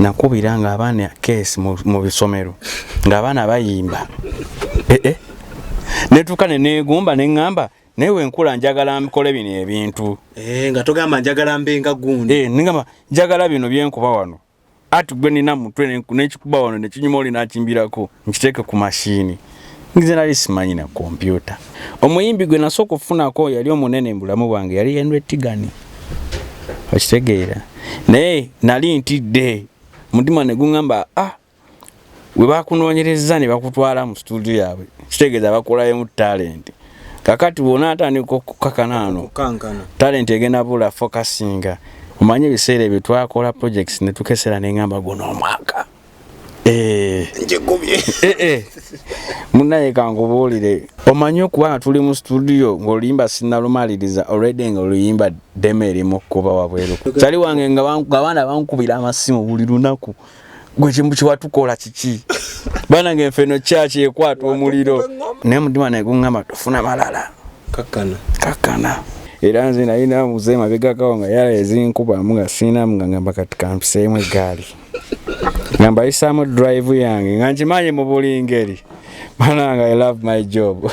nakubiranga abaana case mu bisomero ng'abaana bayimba netukane negumba nengamba newe nkula njagala mkole bino ebintu nga togamba njagala mbenga gundi ningamba njagala bino byenkuba wano ati gwe nina mutwe n'ekikuba wano nekinyuma oli nakimbirako nkiteeke ku mashini ngize nali simanyi na kompyuta omuyimbi gwe nasooka okufunako yali omunene mbulamu bwange yali Henry Tigani okitegeera naye nali ntidde mutima ne gungamba we bakunoonyereza ne bakutwala mu studio yaabwe kitegeeza bakolayo mu talent kakati wona atandika okukakanaano talent egenda bula focusinga omanye ebiseera ebyo twakola projects ne tukesera n'engamba guno omwaka munaye kangubuulire omanye okuba tuli mu studio ng'oluyimba sinnalumaliriza already ng'oluyimba ddeme erimu kuba wabweru kyali wange nga abaana bankubira amasimu buli lunaku gwe kimu kiwatukola kiki banange enfeno kyaki ekwata omuliro naye mutima naye gungamba tufuna malala kakkana era nze nalina muze mabegakawo nga yala ezinkubamu nga siinamu nga ngamba kati kampiseemu eggaali ngamba yisaamu drive yange nga nkimanyi mu buli ngeri mananga I love my job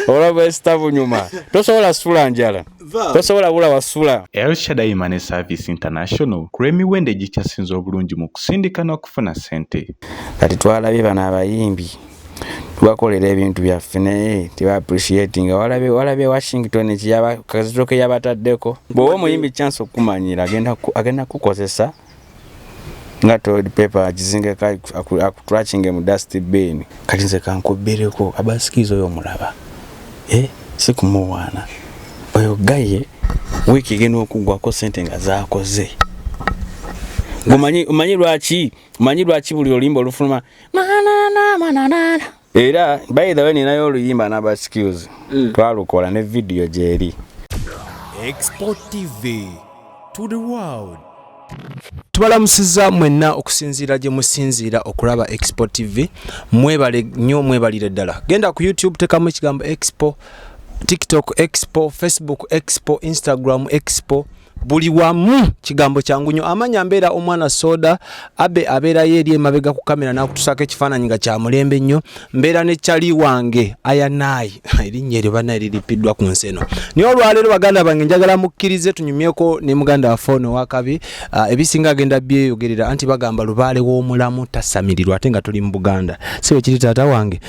olaba esitabu nyuma tosobola sula njala tosobola bula wasula El Shaddai Money Service International kuremi wende gikyasinza obulungi mu kusindika n'okufuna sente kati twalabye bano abayimbi tubakolera ebintu byaffe naye tiba appreciating walabe Washington ekiyabakazitoke yabataddeko bw'oba omuyimbi chance okumanyira agenda kukozesa nga toilet paper agizingeko akutwachinge mu dustbin kati nze kankubireko abasikizo oyo omulaba sikumuwaana oyo gaye wiki gena okugwako sente nga zaakoze umanyi lwaki buli oluyimba olufuluma manana era by the way ninayo oluyimba n'abaskills twalukola ne video gyeri xpotv to the world. Tubalamusiza mwenna okusinziira gye musinziira okulaba xpotv mwebale nnyo mwebalire ddala genda ku YouTube tekamu ekigambo expo TikTok expo Facebook expo Instagram expo buli wamu kigambo kyangu nnyo amanya mbeera omwanasoda abeera yeri emabega ku kamera nakutusako ekifaananyi nga kya mulembe nnyo mbeera ne Chali wange ayanayi erinnya eryo bana eriripiddwa ku nseno niyo olwaleero baganda bange njagala mukkirize tunyumyeko ne muganda wafono wakabi ebisinga agenda byeyogerera anti bagamba lubaale w'omulamu tasamirirwa ate nga tuli mu Buganda siwe kiri taata wange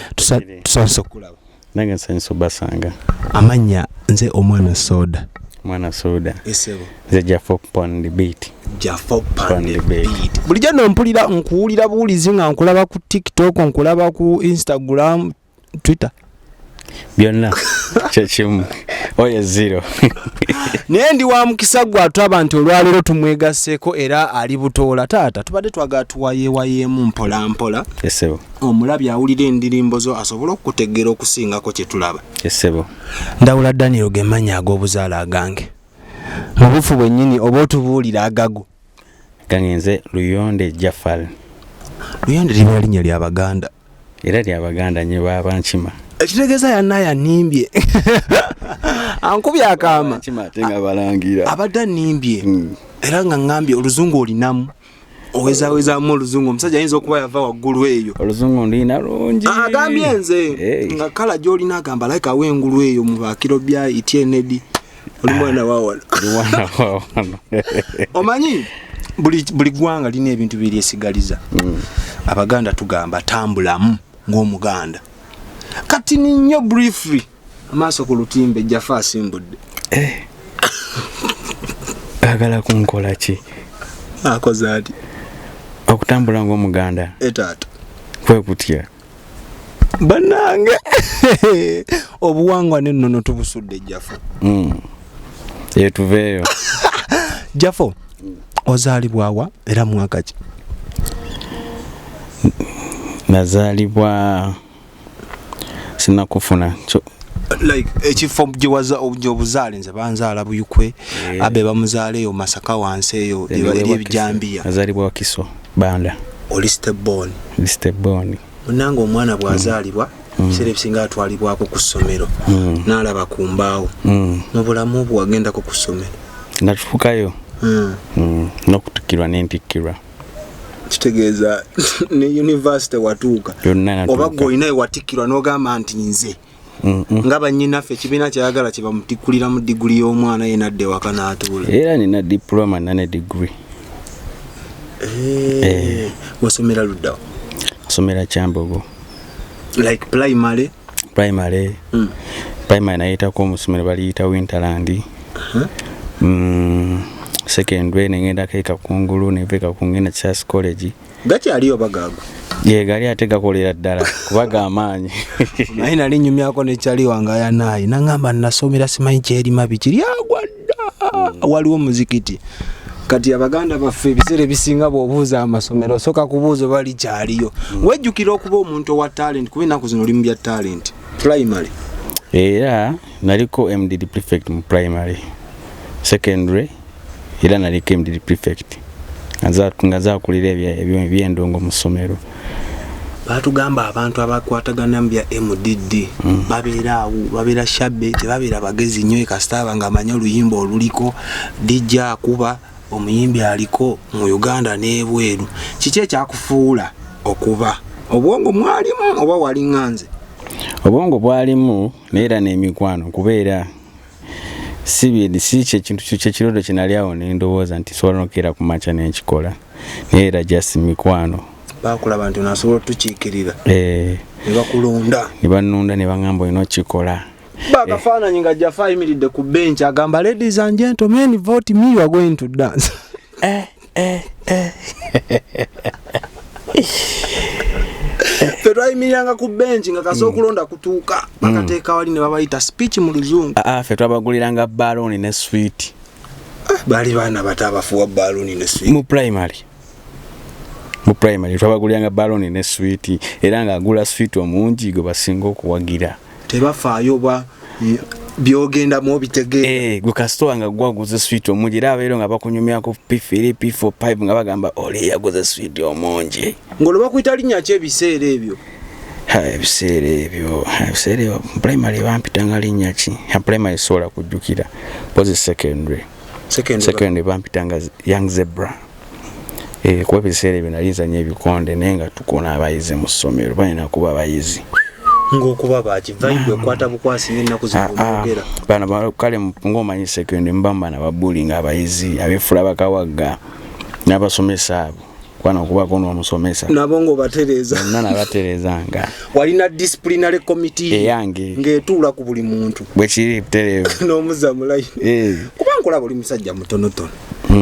tusaose okulaba nange nsanyusa basanga amanya nze omwanasoda omwanasoda esebo nze Jafo Pon Di Beat Jafo Pon Di Beat bulijjo nompulira nkuwulira buwulizi nga nkulaba ku TikTok nkulaba ku Instagram Twitter byonna kyekimu oyo zero naye ndi wa mukisa gwatulaba nti olwaleero tumwegasseko era ali butoola taata tubadde twagala tuwayeewayeemu mpola mpola esebo omulabi awulira endirimbo zo asobola okukutegeera okusingako kye tulaba esebo ndawula Daniel gemanya ag'obuzaala agange mu bufu bwennyini oba otubuulira agago gange nze Luyonde Jafal Luyonde liba linnya ly'Abaganda era ly'Abaganda nye baba nkima ekitegeeza yanaya nimbye ankubye akaama kimatenga balangira abadde nimbye era nga ngambye oluzungu olinamu owezaamu oluzungu omusajja ayinza okuba yava waggulu eyo oluzungu ndina lungi agambye nze nga kala gy'olina agamba like aw'engulu eyo mu bakiro bya ityenedi oli mwana wawana omanyi buli gwanga lina ebintu biri esigaliza Abaganda tugamba tambulamu ng'Omuganda kati ninyo briefly amaaso ku lutimbe Jafo asimbudde agala kunkola ki akoze ati okutambula ng'Omuganda etaata kwe kutya banange obuwangwa n'ennono tubusudde Jafo yetuveeyo Jafo ozaalibwawa era mwaka ki nazaalibwa sinakufuna like ekifo gyewaza obuzaale nze banzaala Buyukwe abe bamuzaala eyo Masaka wansi eyo ebijambiya nazaalibwa Wakiso Banda Olistebon munange omwana bwazaalibwa biseera ebisinga atwalibwako ku ssomero n'alaba ku mbaawo mu bulamu bwe wagendako ku ssomero natufukayo N'okutikirwa n'entikirwa. Kitegeeza ne university watuuka. Oba gw'olina ewatikirwa n'ogamba nti nze. Nga bannyinaffe ekibiina kyayagala kye bamutikulira mu diguli y'omwana ye nadde waka n'atuula. Era nina diploma nane degree. Wasomera ludda? Somera Kyambogo. Like primary? Primary nayitako omusomero baliyita Winterland. Secondary nengenda keka kungulu neveka kungena Chas College. Gachi aliyo bagago. Ye gali atega kolera ddala kubaga amaanyi. Naina linyumyako ne chali wanga ya nayi nangamba nasomera simanyi kyeri mabikiri agwadda. Waliwo muzikiti. Kati abaganda baffe ebisere bisinga bwobuuza amasomero soka kubuuza bali kyaliyo. Wejjukira okuba omuntu wa talent kuba ennaku zino oli mu bya talent. Primary. Era naliko MDD prefect mu primary. Secondary era naliko MDD prefect. Ngaza kulira ebyendongo mu ssomero. Batugamba abantu abakwatagana mbya MDD babeera shabbe tebabeera bagezi nnyo kasitaba nga amanya oluyimba oluliko dijja akuba omuyimbi aliko mu Uganda n'ebweru. Kiki ekyakufuula okuba obwongo mwalimu oba wali nganze? Obwongo bwalimu neera n'emikwano kubeera si ekintu kyekirodo kinalyawo n'endowooza nti sobola nokera ku maca n'ekikola neera just mikwano. Bakulaba nti onasobola otukiikirira ne bakulonda ne bannonda ne baŋŋamba olina okikola. Bakafaananyi nga Jafo ayimiridde ku bench agamba ladies and gentlemen vote me, you are going to dance. Fedwa imiryanga ku bench nga kaso okulonda kutuuka bakateeka wali ne babayita speech mu luzungu. Fedwa baguliranga balloon ne sweet. Bali baana batabafuwa balloon ne sweet. Mu primary twabaguliranga balloon ne sweet era nga agula sweet omungi gwe basinga okuwagira. Tebafaayo ba byogenda mu bitegeera. Gwe kasitowa nga gwaguze sweet omungi era abeero nga bakunyumyako P3 P4 5 nga bagamba oli yaguze sweet omungi. Ngolo bakuyita linnya ki ebiseera ebyo? Ebiseera ebyo primary bampitanga linnya ki? Primary sola kujjukira. Pozi secondary bampitanga young zebra. Kuba ebiseera ebyo nalizanya ebikonde naye nga tukona abayizi mu ssomero balina kuba abayizi. Ng'okuba baki vibe ekwata bukwasi n'ennaku z'okwogera. Bano kale ng'omanyi secondary mbamba na babulinga abayizi abefula bakawagga n'abasomesa abo. Kwana okubako n'omusomesa. Nabo ng'obatereeza. Nana batereezanga. Walina disciplinary committee eyange ng'etuula ku buli muntu. Bwe kiri butereevu. N'omuzza mulayi. Kuba nkola buli musajja mutonotono.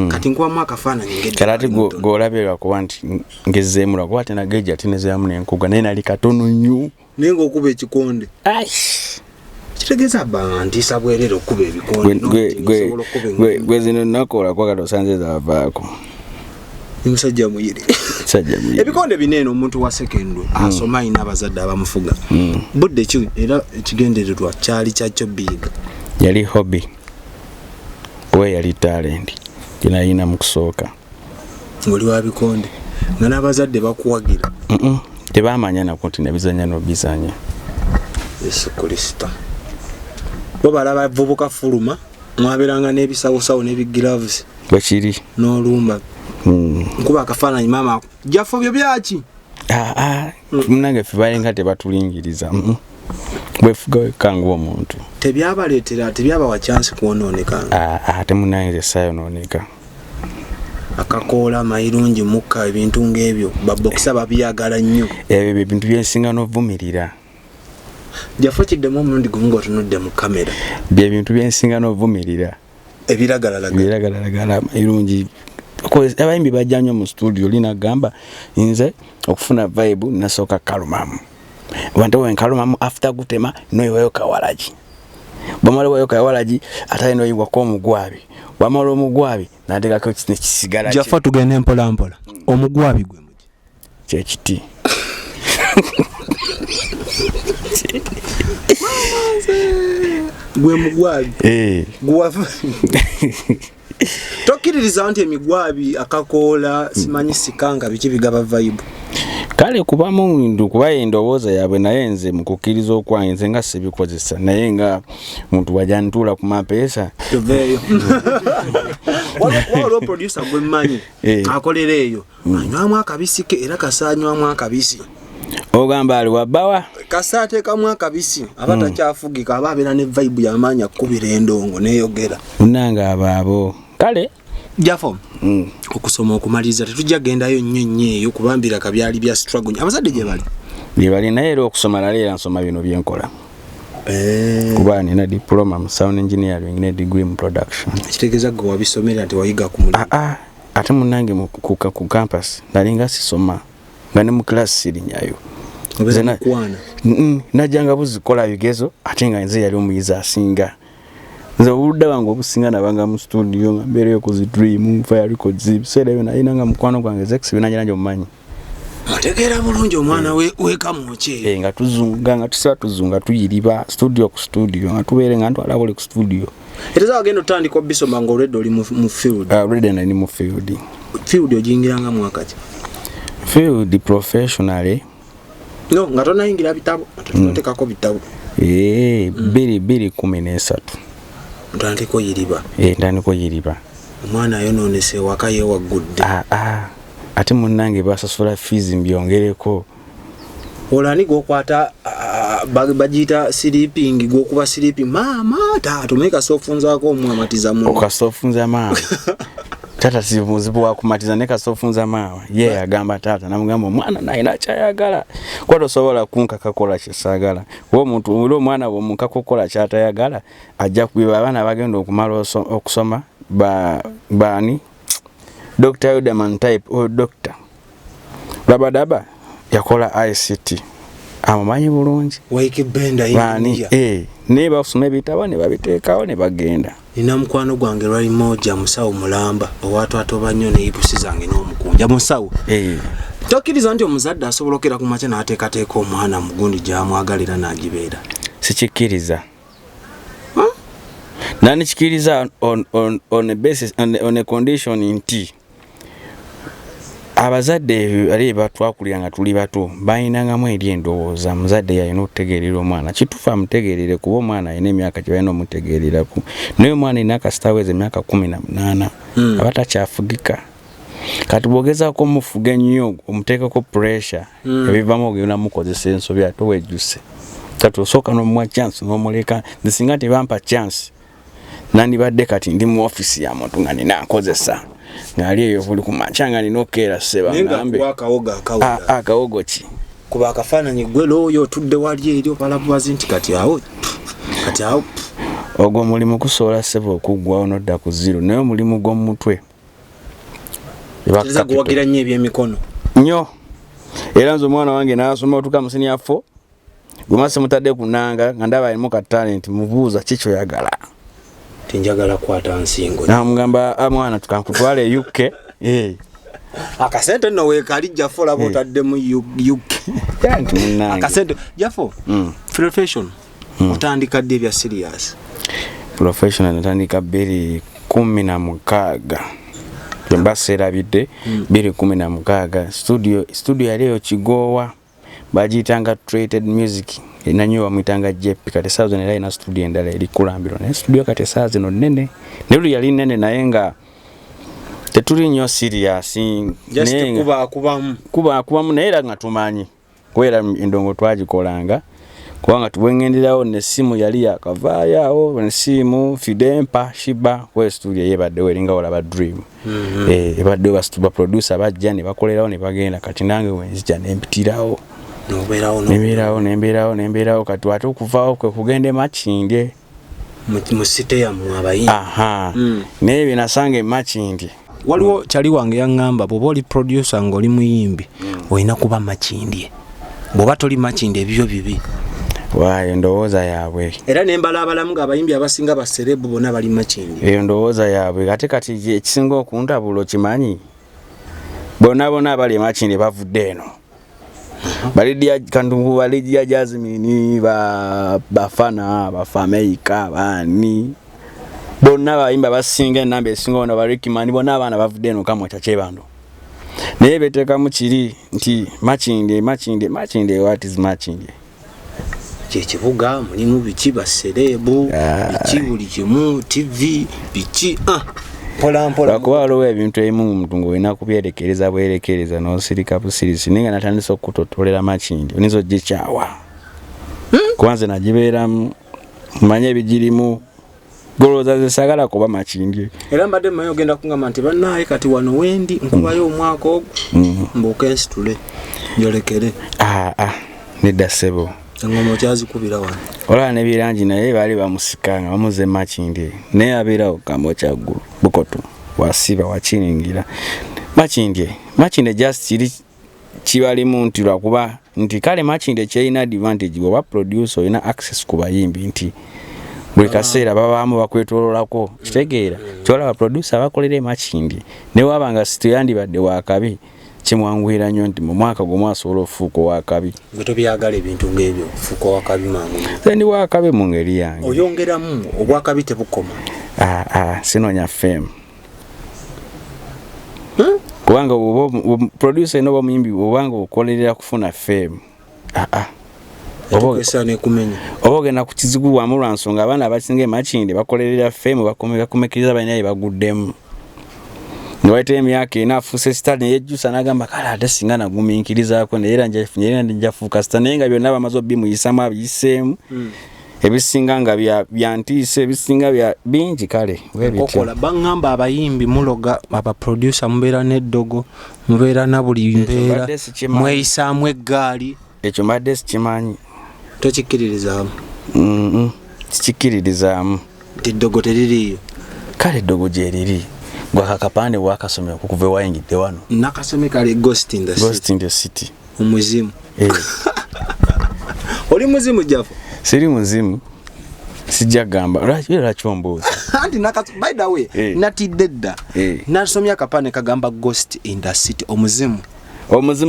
Kati nkubamu akafaananyi ng'edda. Kati g'olabirwa kuba nti ngezeemula kuba ate nageja tinezeemu n'enkuga naye nali katono nnyo. Naye ng'okuba ekikonde. Kitegeeza bantiisa bwerere okuba ebikonde. Gwe zino nakola kwa katosanze zaavaako. Musajja muyiri. Ebikonde binene omuntu wa secondary asoma ayina abazadde abamufuga. Budde ki era ekigendererwa kyali kyakyo big. Yali hobby. Owe yali talent. Yina mu kusooka. Ng'oli wa bikonde. Nga n'abazadde bakuwagira. Tebamanya nako nti nebizanya n'obizanya. Yesu Kristo. Bo balaba vubuka fuluma mwaberanga n'ebisawosawo n'ebigiravuzi. Bwe kiri. N'olumba. Nkuba akafaananyi mama Jafo byo byaki? Munange ffe balinga tebatulingiriza. Bwefuga wekangu omuntu. Tebyabaleetera tebyabawa chance kuwonooneka. Ate munange essaayonooneka. Akakoola mayirungi mukka ebintu ng'ebyo babokisa babyagala nnyo. Ebyo ebintu byensinga n'ovumirira. Jafo kiddemu omulundi gumu ng'otunudde mu kamera. Bye bintu byensinga n'ovumirira. Ebiragalagala mayirungi. Abayimbi bajja nnyo mu studio linagamba nze okufuna vibe nasooka kalumamu. Abantu wenkalumamu after gutema noyiwayo kawalaji. Bamala wayo kawalaji ate noyiwako omugwabi. Wamala omugwabi nateekako kisigala. Jafo tugende mpola mpola. Omugwabi gwe muki? Kyekiti. Gwe mugwabi. Gwafa. Tokkiririza nti emigwabi akakoola simanyi sikanga biki bigaba vibe. Kale kubamu ndu kuba endowooza yaabwe naye nze mu kukkiriza okwange nze nga sibikozesa naye nga muntu wajja ntuula ku mapeesa. waliwo producer gwe mmanyi akolera eyo anywamu akabisi ke era kasanywamu akabisi ogamba ali wabbawa kasa ateekamu akabisi aba takyafugika aba abeera ne vibe y'amaanyi akkubira endongo neeyogera unanga abaabo kale Jafo okusoma okumaliriza tetujja gendayo nnyo eyo kubambira kabyali bya struggle abazadde gye bali naye era okusoma naleera nsoma bino byenkola kuba nina diploma mu sound engineering ne degree mu production ekitegeeza gwe wabisomera nti wayiga ku mulimu ate munange ku campus nalinga sisoma nga ne mu class sirinyayo najjanga buzikola bigezo ate nga nze yali omuyizi asinga nze obudde wange obusinga nabanga mu studio nga mbeereyo ku zi dream fire records biseera ebyo nalina nga mukwano gwange zex binajja omumanyi ategeera bulungi omwana wekamuki nga tuzunga nga tusiba tuzunga tuyiriba studio ku studio nga tubeere nga ntwala buli ku studio era wagenda otandika obisoma nga olwedde oli mu field already nali mu field ogiyingiranga mwaka ki field professionally no nga tonayingira bitabo tunatekako bitabo 2013 ntandiko yiriba omwana ayonoonese waka yewaggudde ate munnange basasula fees mbyongereko olani gwokwata bagiyita sleeping gwokuba sleeping mama taata omeka sofunzaako omwamatiza mu okasofunza maama tata si muzibu wa kumatiza ne kasofunza maama ye agamba tata namugamba omwana naina kyayagala kwato sobola kunkakakola kyesagala wo muntu ulo omwana wo munkakokola kyatayagala ajja kubiba abana bagenda okumala okusoma bani Dr. Udaman type or Dr. Labadaba yakola ICT amanyi bulungi waike benda bani ne basome bitabo ne babiteekawo ne bagenda nina mukwano gwange lwali moja musawo mulamba owatu atoba nnyo ne ipusi zange n'omukunja musawo tokkiriza nti omuzadde asobola okera ku makya n'ateekateeka omwana mugundi gy'amwagalira n'agibeera sikikkiriza nani kikiriza on a basis on a condition nti abazadde ali batwakulira nga tuli bato bayinangamu eri endowooza muzadde yalina okutegeerera omwana kituufu amutegeerere kuba omwana alina emyaka gye balina omutegeereraku naye omwana alina akasitaweza emyaka 18 aba takyafugika kati bw'ogezaako omufuga ennyo omuteekako pressure ebivamu ogenda mukozesa ensobi ate wejjuse kati osooka n'omuwa chance n'omuleka nze singa tebampa chance nandibadde kati ndi mu office ya muntu nga nina nkozesa ngali eyo buli ku makya nga nina okkeera sseba ngambe akawogo ki kuba akafaananyi gwe looyo otudde wali eri opalabuwazi nti kati awo ogwo mulimu kusobola sseba okuggwawo nodda ku zero naye omulimu gw'omutwe guwagira nnyo ebyemikono nnyo era nze omwana wange n'asoma otuka musini yafo gumase mutadde kunanga nga ndaba alimu ka talent mubuuza kikyoyagala tinjagala kwata nsingo namugamba mwana tukankutwale UK akasente no wekali Jafo labo otadde mu UK akasente Jafo profession otandika dde bya serious professional natandika 2016 mbasera bidde 2016 studio ya leo Kigowa bajitanga treated music nanyo bamwitanga JP kati sazo ne ina studio endala eri kulambiro ne studio kati sazo no nene nelu yali nene naye nga tetuli nnyo serious just kubamu naye era nga tumanyi kwera endongo twagikolanga kubanga tubwengenderawo ne simu yali yakavaayawo ne simu Fidempa Shiba we studio yebadde weringa olaba dream ebadde bastuba producer bajja ne bakolerawo ne bagenda kati nange wenzija nempitirawo nemberawo kati wate okuvaawo kwe kugende Makindye musite ya mwabayimbi naye binasanga Makindye waliwo kyali wange yangamba bwoba oli producer ng'oli muyimbi olina kuba Makindye bwoba toli Makindye ebyo bibi waayo ndowooza yaabwe era nembala abalamu ng'abayimbi abasinga baserebu bonna bali Makindye eyo ndowooza yaabwe ate kati ekisinga okuntabula okimanyi bonna abali Makindye bavudde eno balidia kantungu balidia Jasmine bafana bafameika bani bonna bayimba basinga enamba esinga ono barikimani bonna abaana bavudde eno kamwe kyakebando naye beteeka mu kiri nti Makindye what is Makindye kyekibuga mulimu biki baserebu biki buli kimu TV biki Pola kuba waliwo ebintu ebimu omuntu ng'olina kubyerekereza n'osirika busirisi naye nga natandise okutotolera makindi oyinza ogikyawa kuba nze nagibeeramu manye ebigirimu golooza zesagala kuba makindi era mbadde mmanyi ogenda kungamba nti bannaaye kati wano wendi nkubayo omwaka ogwo mbuuka ensitule njolekere nedda ssebo engoma okyazikubira wano olaba nebirangi naye baali bamusika nga bamuze makindi naye abeerawo kambo kyaggulu bukoto wasiba wakiringira makindi just kiri kibalimu nti lwakuba nti kale makindi kyerina advantage bw'oba producer olina access ku bayimbi nti buli kaseera babaamu bakwetololako kitegeera kyolaba producer bakolera makindi ne waba nga situyandibadde wakabi kimwanguhira nnyo nti mu mwaka gwe mwasobola ofuuka wakabi gwe tobyagala ebintu ng'ebyo ofuuka wakabi mangu ndi wakabi mu ngeri yange oyongeramu obwakabi tebukoma sinonya fame kubanga producer noba muyimbi obanga okolerera kufuna fame oba ogenda ku kizibu wamu lwa nsonga abaana abasinga emakindi bakolerera fame bakomekiriza balina bye baguddemu niwaita emyaka ena afuuse sita neyejjusa n'agamba kale ate singa nagumiikirizaako naye era njafuuka sita naye nga byonna bamaze obimuyisamu abiyiseemu ebisinga nga byantiisa ebisinga bya bingi kale kokola baŋŋamba abayimbi muloga abaproducer mubeera n'eddogo mubeera na buli mbeera mweyisaamu eggaali ekyo mbadde sikimanyi tokikkiririzaamu kikikkiririzaamu nti eddogo teririiyo kale eddogo gye riri gwakakapande wakasomera kukuva wayingidde wano nakasome kale Ghost in the City omuzimu oli muzimu Jafo siri muzimu sijja gamba lwaki ombuuza anti by the way natidde dda nasomya akapande kagamba Ghost in the City omuzimu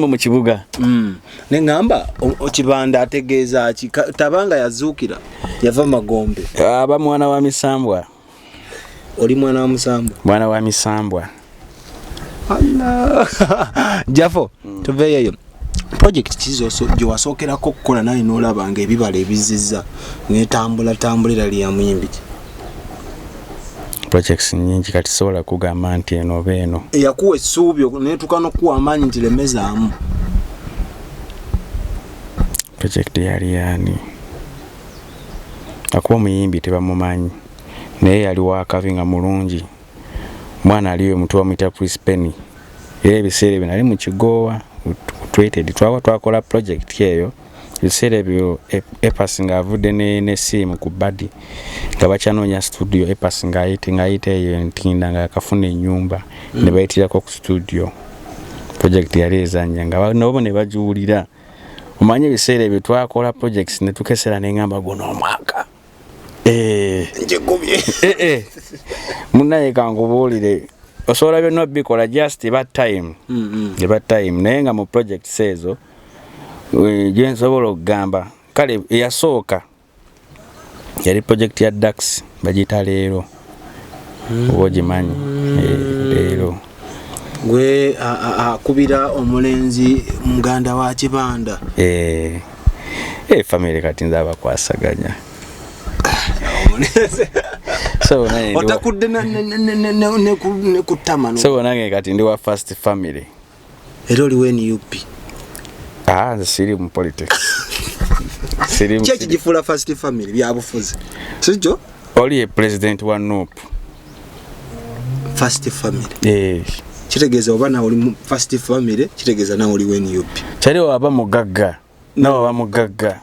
mu kibuga neŋŋamba okibanda ategeeza ki tabanga yazuukira yava magombe aba mwana wa misambwa oli mwana wa musambwa mwana wa misambwa Jafo tuveeyo project kizo gye wasookerako okukola naye n'olaba nga ebibala ebizizza netambulira lya muyimbi projects nyingi kati sobola kugamba nti eno oba eno eyakuwa essuubi netuuka n'okuwa amaanyi nti lemezaamu project yali yani akuba omuyimbi tebamumanyi naye yali wakabi nga mulungi mwana aliyo mutu bamuyita Chris Penny era ebiseera ebyo nali mu Kigoowa twakola project eyo ebiseera ebyo epasinga avudde n'essimu ku badi nga bakyanoonya studio epasinga ayita eyo ntinda nga akafuna ennyumba ne bayitirako ku studio project yali ezanya nga nabo ne bagiwulira omanye ebiseera ebyo twakola projects ne tukesera n'engamba guno omwaka njegobye munaye kangubuulire osobola byonna bikola just eba time naye nga mu projects ezo gye nsobola okugamba kale eyasooka yali project ya Dax bagiyita leero oba ogimanyi leero gwe akubira omulenzi muganda wa Kibanda family kati nze abakwasaganya otakudde ne kutama so nange kati ndi wa first family era oli weni UP siri mu politics kyeki gifuula first family byabufuzi sijo oli president wa NUP first family kitegeeza oba nawe oli first family kitegeeza nawe oli weni UP kyali waba mugagga nawe waba mugagga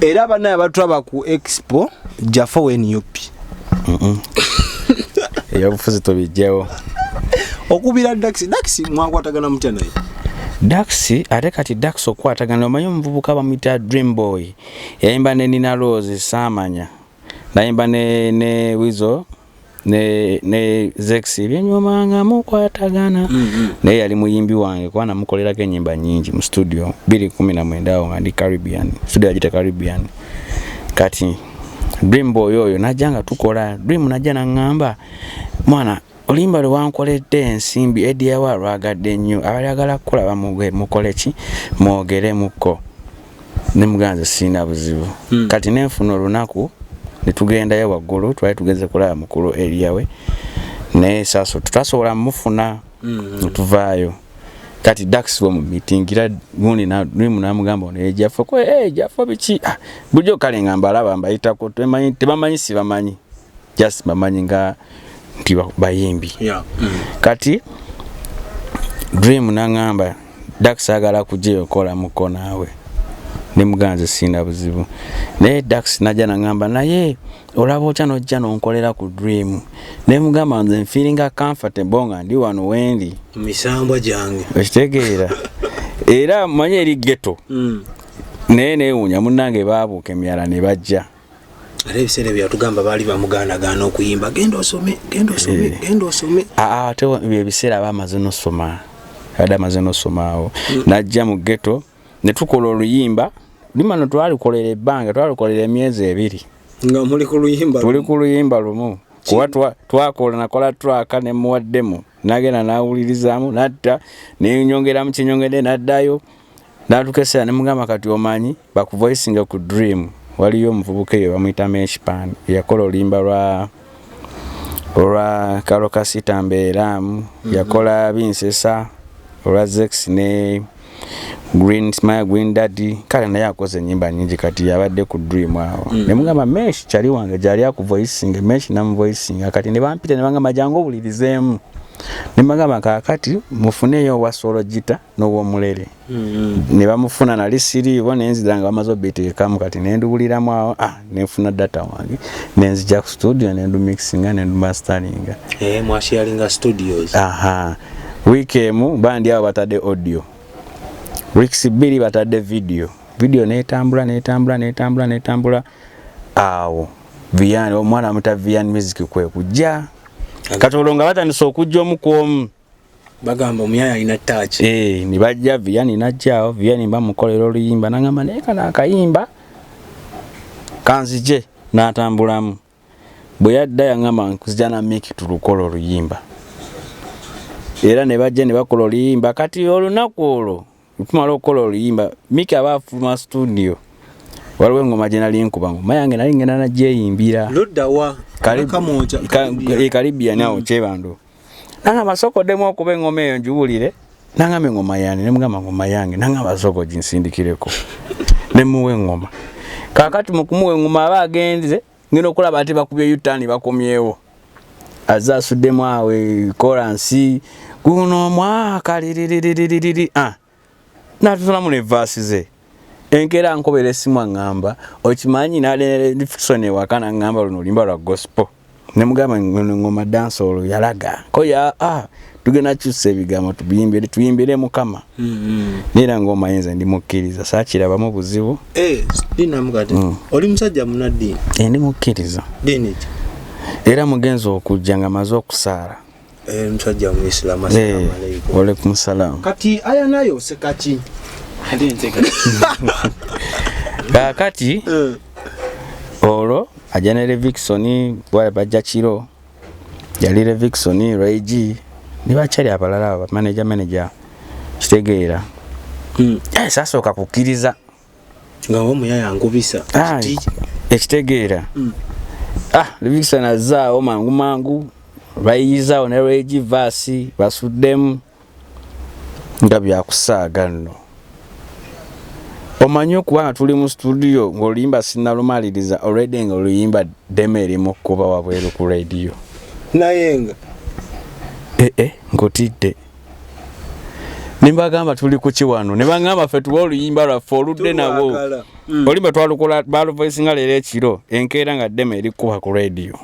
era abana abatwaba ku expo Jafo weni UP eyabufuzi tobijjawo okubira Dax mwakwatagana mutya naye Dax ate kati Dax okwatagana omanyi omuvubuka bamuyita Dream Boy yayimba ne Nina Rose Samanya nayimba ne Wizo ne Zexi byenyomanga mukwatagana naye yali muyimbi wange kuba namukolerako ennyimba nyingi mu studio 2019 awo nga ndi Caribbean studio yagita Caribbean kati Dream Boy oyo najja tukola Dream najja naŋŋamba mwana oluyimba lwe wankoledde ensimbi ediyawa lwagadde nnyo abalyagala kukola bamukole ki mwogeremukko ne muganze sina buzibu kati nenfuna olunaku netugendayo waggulu twali tugenze kulaba mukulu eriyawe naye sasa tutasobola mufuna tuvaayo kati Dax wo mu meeting era gundi na namugamba ne Jafo ko Jafo bichi bujo kale ngamba laba mbayita ko tebamanyi si bamanyi just bamanyi nga nti bayimbi kati Dream nangamba Dax agala kugyeyokola muko naawe ne muganze sina buzibu naye Dax najja nangamba naye olaba otya nojja nonkolera ku Dream ne mugamba nze feeling comfortable nga ndi wano wendi misambwa jange ekitegeera era manye eri ghetto naye neewunya munnange baabuuka emyala ne bajja ate ebiseera byatugamba baali bamugaanagaana okuyimba genda osome ate ebiseera bamaze nosoma adamaze nosomaawo najja mu ghetto ne tukola oluyimba limano twalikolera ebbanga twalikolera emyezi 2 nga muli ku luyimba lumu kuba twakola nakola twaka ne muwaddemu nagenda nawulirizaamu nadda nenyongera mu kinyongede naddayo natukesera ne mugamba kati omanyi bakuvoicinga ku Dream waliyo omuvubuka eyo bamuyita Meshpan yakola oluyimba olwa Kalokasita Mbeeramu yakola Binsesa olwa Zex ne Green Daddy kale naye akoze nyimba nyingi kati yabadde ku Dream awo ne mugamba Mesh chali wange jali akuvoicing Mesh na voicing kati ne bampita ne bangamba jango obulirizeemu ne magamba kakati mufuneyo wa solo gita n'owo mulere ne bamufuna nali siriibo nenzidanga bamazo bitekamu kati nendubuliramu awo nefuna data wange nenzija ku studio nendu mixinga nendu mastering mwasharinga studios weekemu bandi abo batade audio weeks 2 batade video netambula awo Vian omwana muta Vian music kwe kujja katolonga batandise okujja omukomu bagamba omuyaya ina touch ni bajja Vian najjao Vian bamukolera oluyimba nangamba naye kana akayimba kanzije natambulamu bwe yadda yangamba nkuzijana miki tulukola oluyimba era ne bajja ne bakola oluyimba kati olunaku olwo tumala okukola oluyimba miki abafuluma studio waliwo engoma gye nali nkuba ngoma yange nali ngenda nagyeyimbira luddawa Caribbean awo kyebando nangamba sokoddemu okuba engoma eyo ngiwulire nangamba engoma yange ne mugamba ngoma yange nangamba soko ginsindikireko ne muwe engoma kakati mu kumuwa engoma aba agenze ngenda okulaba ati bakubye yutani bakomyewo azasuddemu awe koransi guno omwaka natutulamu ne verse ze enkera nkobera esimu angamba okimanyi nale Dixon wakana ngamba luno limba lwa gospel ne mugamba ngoma dance olo yalaga ko ya tugena kyuse ebigambo tuyimbire mukama nera ngoma yenza ndimukkiriza saakiraba mu buzibu dina mugate oli musajja munaddi ndi mukkiriza dini era mugenzo okujja nga maze okusaala musajja mu Islam assalamu alaykum wa alaykum salam kati aya nayo sekaki kakati olo ajanere Vixoni wale bajja kiro yalire Vixoni Reigi ni bachali abalala aba manager kitegeera sasa okakukiriza nga wo muyaya ngubisa ekitegeera Vixoni azao mangu bayiza one Reigi vasi basuddemu nga byakusaaga nno omanyi okuba tuli mu studio ng'oluyimba sinnalumaliriza already ng'oluyimba demeri mu kuba wabweru ku radio nayenga ngotidde nimbagamba tuli ku kiwano ne bangamba ffe tuba oluyimba lwaffe oludde nabo oluyimba twalukola baluvoicinga leero ekiro enkeera nga demeri kuba ku radio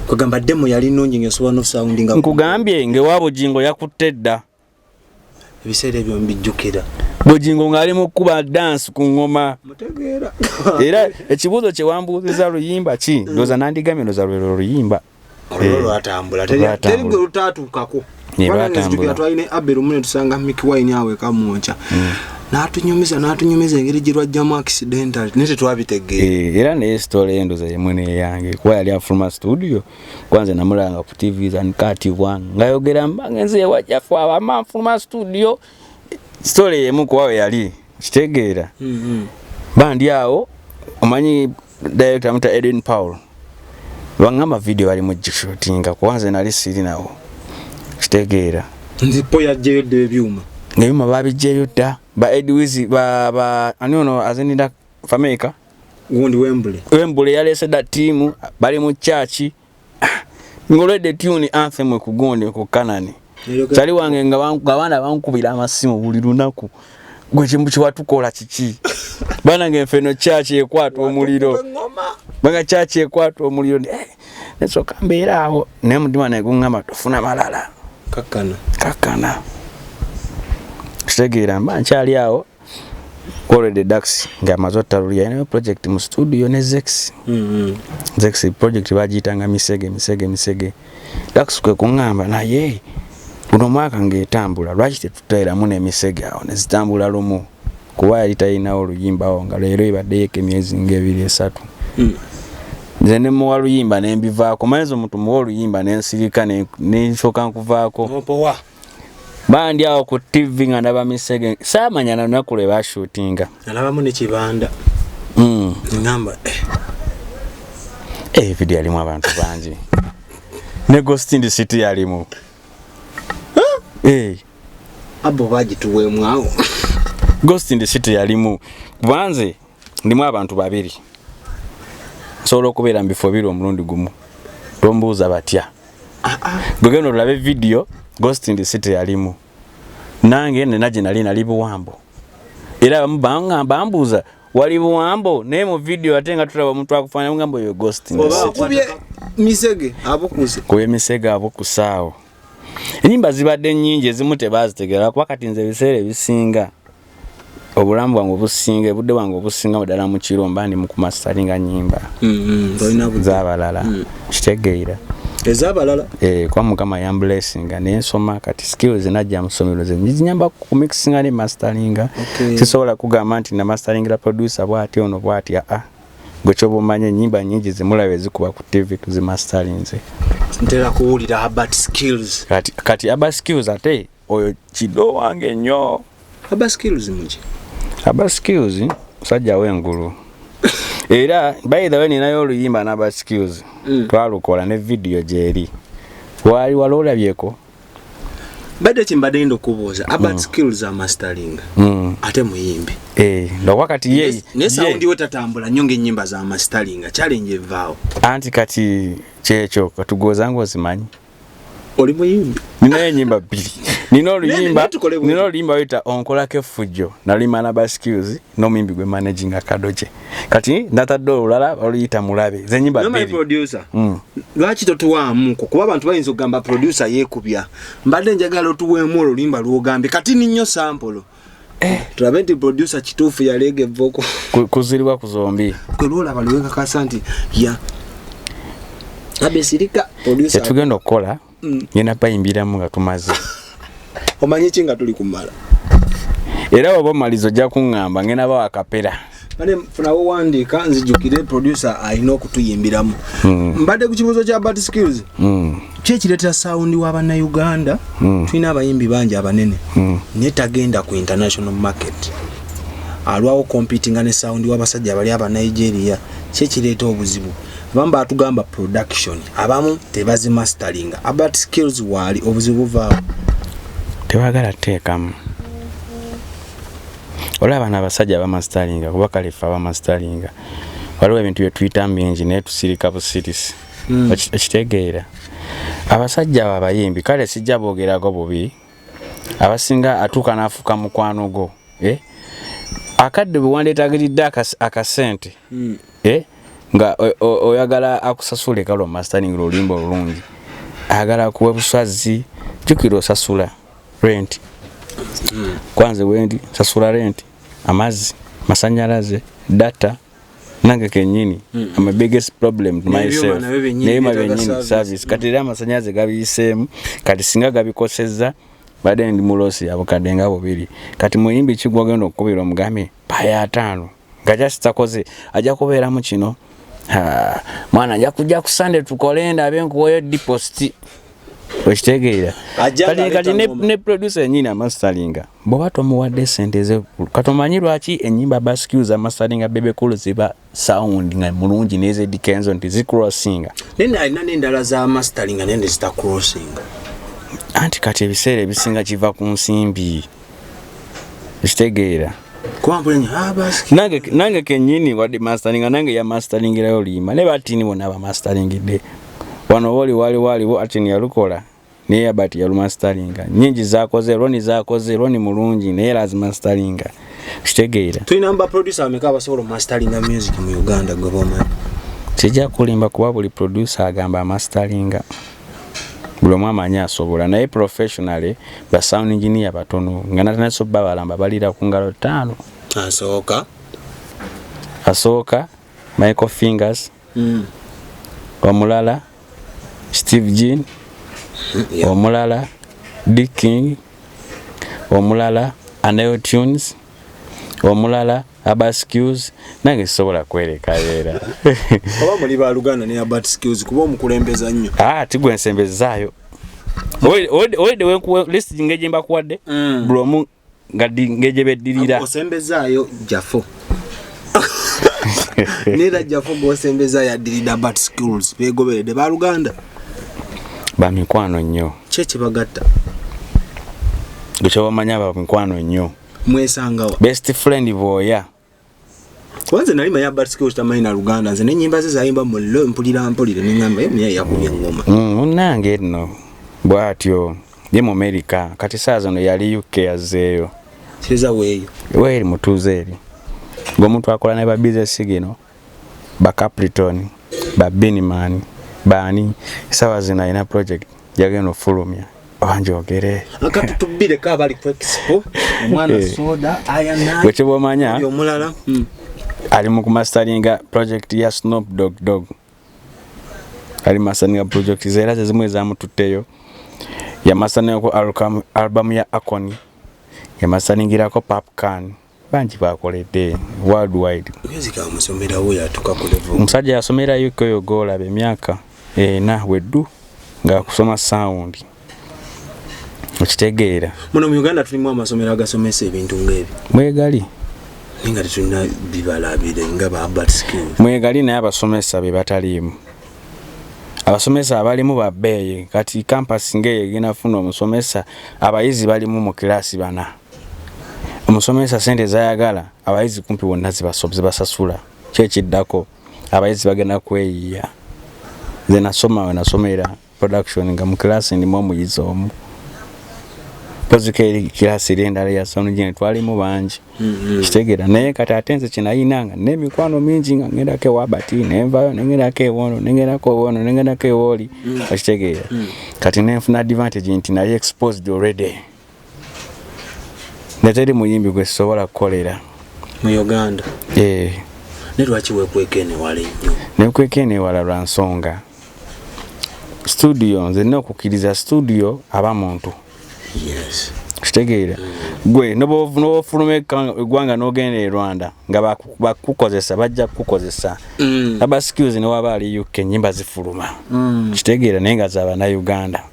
kugamba demo yali nungi ngesoba no sounding nkugambye ngewa Bujingo yakutte dda ebiseera ebyo mbijjukira Bujingo ngali mu kuba dance ku ngoma mutegeera era ekibuzo kye wambuuziza luyimba ki ndoza nandigamye ndoza luyimba atambula teri gwe lutatukako nzijukira twaline Abel Mune tusanga Mickey Wine awe kamoncha natunyumiza engeri girwajjamu accidental nete twabitegeera era ne story endoza yemwene yange kwa yali afuluma studio kwanza namulanga ku TV za nkati one ngayogera mbangenze wajjafu abamafuluma studio story yemu kwawe yali kitegeera bandi awo omanyi director muta Edwin Paul bangamba video bali mu shootinga kwanza nali siri nawo kitegeera nzipo ya jeyo de byuma ngebyuma babijjeyo dda ba Edwiz ba anyono azinida fameka gundi Wembley yalese da timu bali mu church ngolede tune anthem ku Gundi ku Kanani Chali wange nga abana bankubira amasimu buli lunaku gwe chimbu chiwatukola chichi bana ngefeno church ekwatwa omuliro banga church ekwatwa omuliro nesoka mbeera awo ne mudima negungama tofuna malala kakana Segira manchali awo kole de dax nga mazota rulia ina project mu studio ne Zex Zex project bajitanga misege dax kwe kungamba na ye uno mwaka ngetambula lwaki tetutera mune misege awo ne zitambula lumu kuwa yalitaina oluyimba awo nga lero ibadeke myezi ngebiri 3 Nzene mu oluyimba ne mbivaako mayezo mutu mu oluyimba ne nsirika ne nshoka nkuvaako Mopowa bandi awo ku TV nga ndaba misege samanya na nakule ba shootinga alaba mu ne kibanda ngamba video yalimu abantu bangi ne Ghost in the City yalimu abo bagituwe mwawo Ghost in the City yalimu kubanze ndimu abantu babiri solo kubera mbifo biro omulundi gumu tombuza batya gogeno labe video Ghost in the City yalimu nange nenaje nali buwambo era bambuza wali buwambo ne mu video atenga tutaba omuntu akufanya ngambo yo Ghost in the City misege abokuze kuye misege abokusaawo enyimba zibadde nnyingi ezimu tebazitegera wakati nze biseere bisinga obulambu bwange obusinga budde bwange obusinga mudala mu kiromba ndi mu kumastaringa nyimba z'abalala kitegeera ezabalala kwa mukama ya blessing ne nsoma kati skills najja musomero ze nyinyamba ku mixinga ne masteringa sisobola kugamba nti na masteringa producer bwati ono bwati gwecho bomanye nyimba nyingi zimulawe zikuba ku TV tuzimasterinze ntera kuwulira Herbert Skillz kati Herbert Skillz ate oyo kido wange nnyo Herbert Skillz mungi Herbert Skillz sajja wengulu era by the way ninayo oluyimba na Herbert Skillz twalukola ne video jeri wali walolabyeko bade chimbade ndo kuboza Herbert Skillz a mastering ate muyimbi ndo wakati ye ne sound yo tatambula nyonge nyimba za mastering challenge vao anti kati checho katugoza ngo zimanyi oli muyimbi ninaye nyimba bili nino oluyimba wita onkolake fujo nalima na Herbert Skillz no mimbi gwe managing akadoje kati natadde olulala oluyita mulabe ze nyimba bili producer lwaki totuwamu kuba abantu bayinza okugamba producer yekubya mbadde njagala otuweemu oluyimba lwogambe kati ninyo sample tulabe nti producer kituufu yalege voko kuziribwa kuzombi kwelola balweka kasanti ya abesirika producer tugenda okukola yena payimbira mu nga tumaze omanyi kinga tuli kumala era obo malizo ja kungamba ngena ba akapera bane funawo wandika nzijukire producer ayino kutuyimbiramu mbadde ku kibuzo kya Herbert Skillz kyekireta sound w'abana Uganda twina abayimbi bangi abanene netagenda ku international market alwawo competing ne sound w'abasajja bali aba Nigeria kyekireta obuzibu bamba atugamba production abamu tebazi mastering Herbert Skillz wali obuzibu vaawo tebagala teekamu olaba n'abasajja ba mastering kuba kalifa ba mastering waliwo ebintu bye tuyita mbingi naye tusirika busirisi ekitegeera abasajja abayimbi kale sijja boogerako bubi abasinga atuuka n'afuuka mukwano go akadde bwe wandeetagiridde akasente nga oyagala akusasule kalo mastering oluyimba olulungi ayagala kuwa buswazi jukira osasula rent kwanza wendi sasula rent amazzi masanyalaze data nange kenyini ama biggest problem to myself neema benyini service kati era masanyalaze gabiyisemu kati singa gabikoseza bade ndi mulosi abokadenga bobiri kati muyimbi kigwagenda okubira omugame paya 5 ngaja sitakoze aja kubeera mu kino mwana aja kujja ku Sunday tukolenda abenkuwoyo deposit Okitegeera kati ne producer nyina masteringa bw'oba tomuwadde ssente ze katomanyi lwaki ennyimba baskills amasteringa bebe cool ziba sound nga mulungi n'eze Kenzo nti zicrossinga nene alina n'endala za masteringa nende zita crossinga anti kati ebiseera ebisinga kiva ku nsimbi okitegeera nange kenyini wadde masteringa nange ya masteringira oluyimba ne batini bonna aba masteringidde wano waliwo atini yalukola naye bati yalumasteringa nyingi zakoze roni mulungi naye lazimasteringa okitegeera tulina mba producer ameka abasobola masteringa music mu Uganda goboma kijja kulimba kuba buli producer agamba masteringa buli omu amanyi asobola naye professionally ba sound engineer batono nga natanaso balamba balira ku ngalo 5 asooka Michael Fingers omulala Steve Jean omulala Dick King omulala Anayo Tunes omulala abaskills nange sobola kwereka era oba muli ba Luganda ne abaskills kuba omukulembeza nnyo tigwe nsembezaayo oide we list ngeje mba kuwadde blomu ngadi ngeje beddirira osembezaayo Jafo nera Jafo gosembeza ya dirida abaskills begoberede ba Luganda ba mikwano nnyo cheche bagatta gocho bamanya ba mikwano nnyo mwesangawa best friend boya kwanza nalima ya baskills tamani na Luganda nze nenyimba ze zayimba mullo mpulira nengamba yemya yakunya ngoma munange no bwatyo ye mu America kati saazo no yali UK azeeyo kiza weyo mutuze eri gomuntu akola ne ba business gino ba Capricorn ba Binman bani sawa zina ina project yageno fulumya banjogere akatubire ka bali ku expo omwanasoda ayana weche bomanya omulala ali mu masteringa project ya Snoop Dogg ali masteringa project zera zimwe za mututeyo ya masteringa ko album ya Akoni ya masteringira ko Popcorn banji bakolede worldwide music amusomera wo yatuka ku level umusajja yasomera yuko yogola be myaka na weddu nga kusoma sound okitegeera muno mu Uganda tulimu amasomero agasomesa ebintu ngebi mwegali ninga tulina bibalabire nga ba baskills mwegali naye abasomesa be batalimu abasomesa abalimu babeye kati campus ngeye gina funa omusomesa abayizi balimu mu class bana omusomesa sente zayagala abayizi kumpi wonna zibasobze basasula kyekiddako abayizi bagenda kweyiya ze nasomera production nga mu class ndi mu muyizi omu pozikeri class irenda ya sound gene twalimu banji kitegeera naye kati atenze kinayinanga n'emikwano mingi nga ngenda ke wabati nenvayo nengenda ke wono nengenda ke woli kitegeera kati nenfuna advantage nti naye exposed already neteri muyimbi gwe sobola kukolera mu Uganda netwachi wekwekene wale nnyo nekwekene wala lwa nsonga studio nze nokukiriza studio aba muntu yes kitegeera gwe nobo fulume gwanga nogende Rwanda nga bakukozesa bajja kukozesa aba skills ne wabali UK nyimba zifuluma kitegeera nenga zaba na Uganda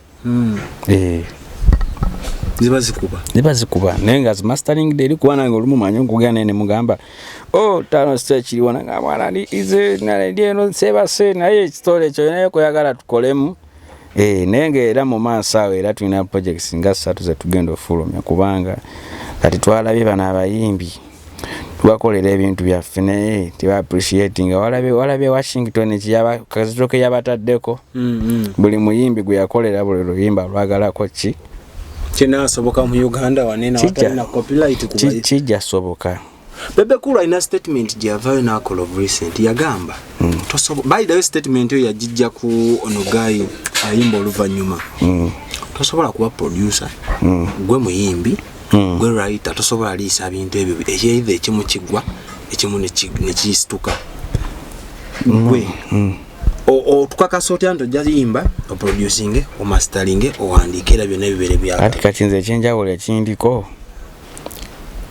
ziba zikuba nenga z mastering deli kuwana ngolumu manyo kugana ne mugamba tano stage liwana nga mwana ndi ize na ndieno seba se na ye story kyo naye koyagala tukolemu nenge era mu maasawe era tulina projects nga 3 ze tugenda ofulumya kubanga kati twalabye bana abayimbi tubakolera ebintu byaffe naye tiba appreciating walabe Washington kiyaba kazitoke yabataddeko buli muyimbi gwe yakolera buli luyimba lwagalako ki kina soboka mu Uganda wanena watalina copyright kubayi kijja soboka Bebe Cool ina statement gyavayo na call of recent yagamba by the way statement yo yajijja ku onogayi ayimba oluvanyuma tosobola kuba producer gwe muyimbi gwe writer tosobola alisa bintu ebyo ekyeive ekimu kigwa ekimu ne kistuka gwe tukakasa otya nti ojja yimba oproducing omastering owandiikira byonna ebibere byako kati kakinze ekyenjawulo ekindiko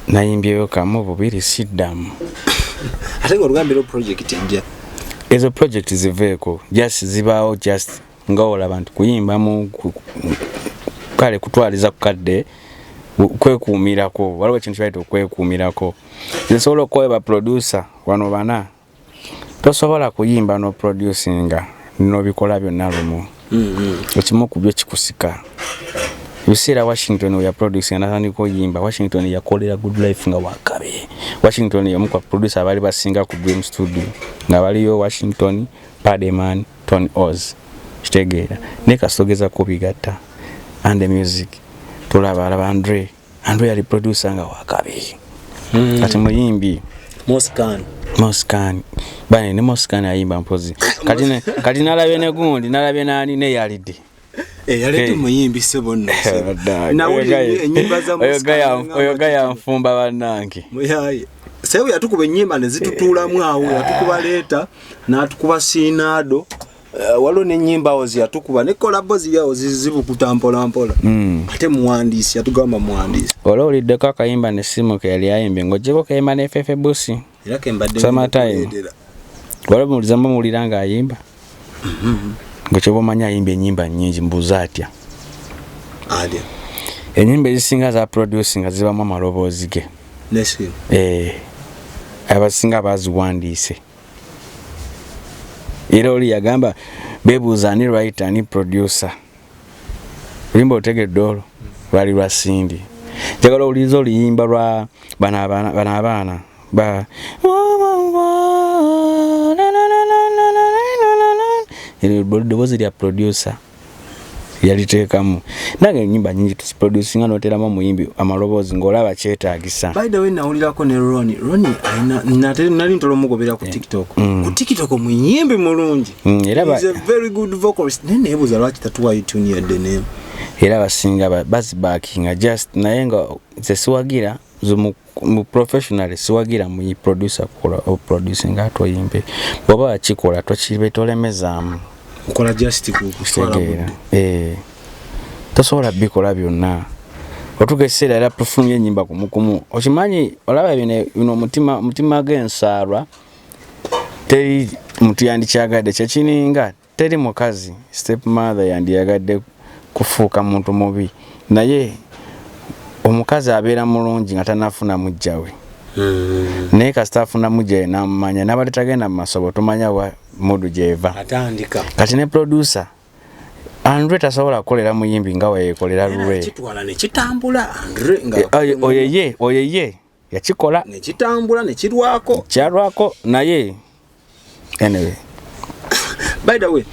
nayimbyeyo kamu bubiri siddamu ate nga olugambira project ejja ezo project ziveeko just zibaawo just nga olaba nti kuyimba mu kale kutwaliza kukadde kwekuumirako waliwo ekintu kyaita okwekuumirako nsobola okukoba producer wano bana tosobola kuyimba no producinga nobikola byonna lumu ekimu ku byo kikusika Yusira Washington we are producing another kuyimba Washington yakolera Good Life nga wakabe Washington yamukwa producer abali basinga ku Dream Studio nga baliyo Washington Pademan Tony Oz kitegeera ne kasogeza kubigatta and the music tulaba Andre yali producer nga wakabe kati muyimbi Moscan bane ne Moscan ayimba mpozi kati nalabe ne gundi nalabe nani ne yalide yalete muyimbi sebonna na enyimba za Moscan oyo gaya mfumba banange muyaye sewe yatukuba enyimba ne zitutulamu awo yatukuba leta natukuba sinado walo nenyimba ozi yatukuba ne collabos yao zizibu kutampola mpola ate muhandisi yatugamba muhandisi walo ulide kakayimba ne simu ke yali ayimbe ngojeko kayimba ne fefe busi irake mbadde summertime walo mulizamba muliranga ayimba ngochebo manya ayimbe enyimba nyingi mbuza atya adia enyimba ezisinga za producing ziba mama robozige nesi abasinga baziwandise era oli yagamba bebuuza ni writer ni producer limbo tegedde olwo lwali lwa Sindi njagala olizo oluyimba lwa bana abaana ba ili bozi ya producer yalitekamu nange enyimba nyingi tuziproducinga noteramu muyimbi amalobozi ngolaba kyetaagisa. By the way nawulirako ne Ronnie aina nali ntolomugobera ku TikTok ku TikTok muyimbi mulungi era he's a very good vocalist nene ebuza lwaki tatuwa tune ya dene era basinga backinga just naye nga zesiwagira mu professional siwagira mu producer kola o producing atoyimbe baba akikola tokibe tolemezamu ukola just kuswala tosobola bikola byonna otugesera era perform nyimba kumukumu okimanyi olaba bino mutima gensarwa teri mutu yandikyagadde kyekininga teri mukazi stepmother yandiyagadde kufuuka muntu mubi naye omukazi abeera mulungi nga tanafuna mujjawe naye kasita afuna mujjawe namumanya nabali tagenda mu masobo tomanya wa mudu gyeva atandika kati ne producer Andre tasobola kukolera muyimbi nga weyekolera lwe kitwala ne kitambula Andre nga oyeye yakikola ne kitambula ne kirwako kyalwako naye anyway by the way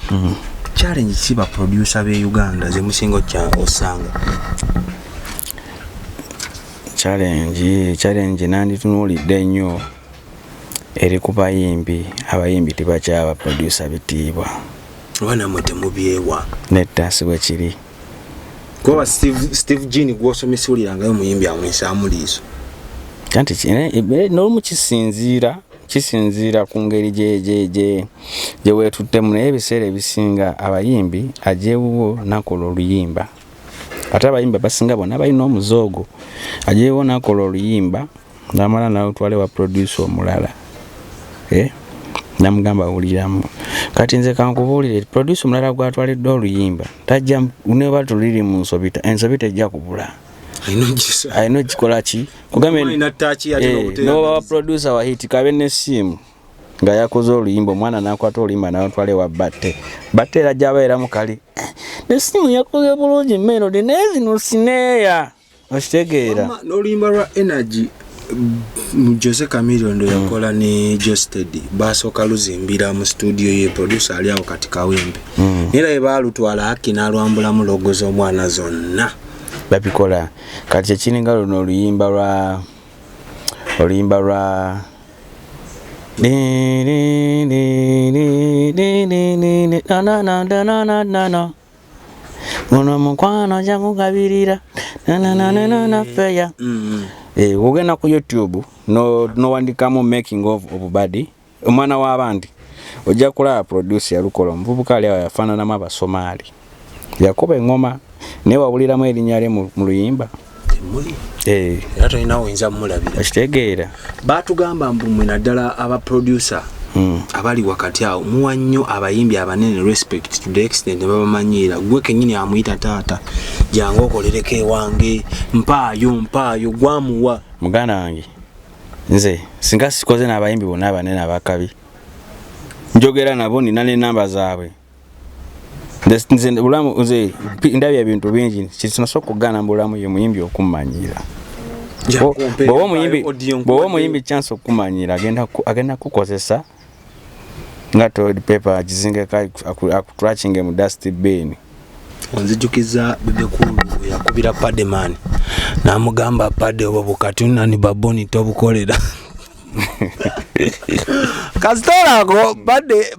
challenge kiba producer be Uganda ze musingo kya osanga challenge nandi tunulidde nnyo eri ku bayimbi abayimbi tibakyaba producer bitiibwa wana mote mubyewa netasi bwe kiri kwa Steve Jean gwosomesuliranga yo muyimbi amwisa amuliso kanti no kisinzira ku ngeri je wetutte mu ebiseera ebisinga abayimbi ajewo nakola oluyimba ate abayimba basinga bona balina omuzoogo ajewo nakola oluyimba namala nawe twale wa producer omulala namugamba uliramu kati nze kankubulire producer omulala gwatwalidde oluyimba tajja uneba tuliri mu nsobita ensobita ejja kubula ayino kikola ki kugambe no wa producer wa hit kabe ne simu nga yakoze oluyimba omwana nakwata oluyimba nawe twale wa batte era jabaera mukali ne simu yakoze bulungi melody nezino sineya okitegeera n'oluyimba lwa energy Jose Camilo ndo yakola ne Justed basoka luzimbira mu studio ye producer ali awo kati kawembe era ebalutwala haki nalwambula mu logo zo mwana zonna babikola kati ekininga luno oluyimba lwa Muno mukwano jakugabirira na feya ogenda ku YouTube no wandikamu making of Badi omwana w'abandi ojja kulaba producer yalukola omuvubuka ali yafaananamu abasomali yakuba engoma ne wabuliramu erinnya lye mu luyimba era tolina oyinza mulabira okitegeera batugamba mbu mwe naddala aba producer abali wakati awo muwa nnyo abayimbi abanene respect to the extent babamanyira gwe kenyini amuyita taata jangu okolereko ewange mpaayo gwamuwa muganda wange nze singa sikoze n'abayimbi bonna abanene abakabi njogera nabo nina n'enamba zaabwe nze bulamu nze ndabye ebintu bingi kinasobola okugaana mu bulamu ye muyimbi okummanyira bw'oba omuyimbi chance okumanyira agenda kukozesa nga toilet paper agizingeko akutwakinge mu dustbin. Onzijukiza bebekulu yakubira Pademan namugamba Pade obo bukatuna ni baboni tobukolera kasitola ko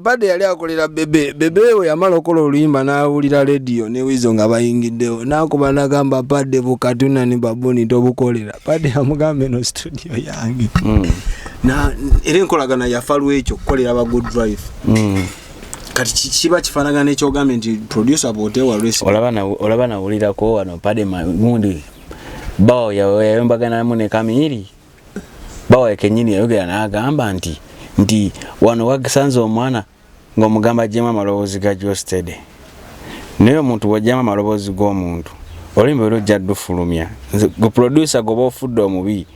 Pade yali akolera bebe we yamala okola oluyimba nawulira radio ne wizo nga bayingiddewo nakuba nagamba Pade bukatuna ni baboni tobukolera Pade amugambe no studio yange na ere nkolagana yafalu ekyo kukolera aba good drive kati kiba kifanagana ekyo gamente producer bote wa race olaba na ulira ko wano Pade mundi bao yayembagana mune kamiri bao ekenyini yogera nagamba nti wano wagisanze omwana ng'omugamba jema malobozi ga Josted naye omuntu wajama malobozi g'omuntu olimbe olojja dufulumya go producer go bofudde omubi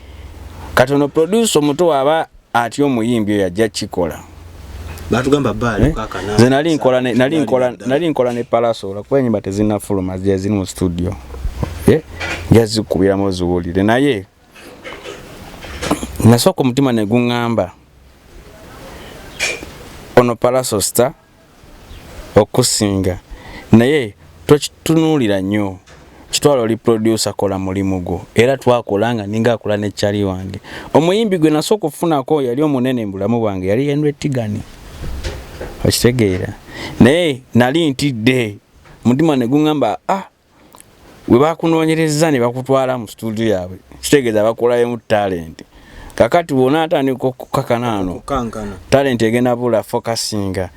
kati ono producer omuto aba ati omuyimbi yajja kikola batugamba bali kakana ze nali nkola ne Parasola kuba enyimba tezinafuluma ziri mu studio yazikubira mozuwulire naye nasoko mutima ne gungamba ono Parasosta okusinga naye tokitunulira nnyo kitwalo li producer kola mulimu gwo era twakolanga ninga akola ne chali wange omuyimbi gwe nasoko kufunako yali omunene mbulamu bwange yali Henry Tigani okitegeera naye nali ntidde mutima ne gungamba we bakunoonyereza ne bakutwala mu studio yaabwe kitegeeza bakolayo mu talent kakati wona atandika okukakanano talent egenda bula focusinga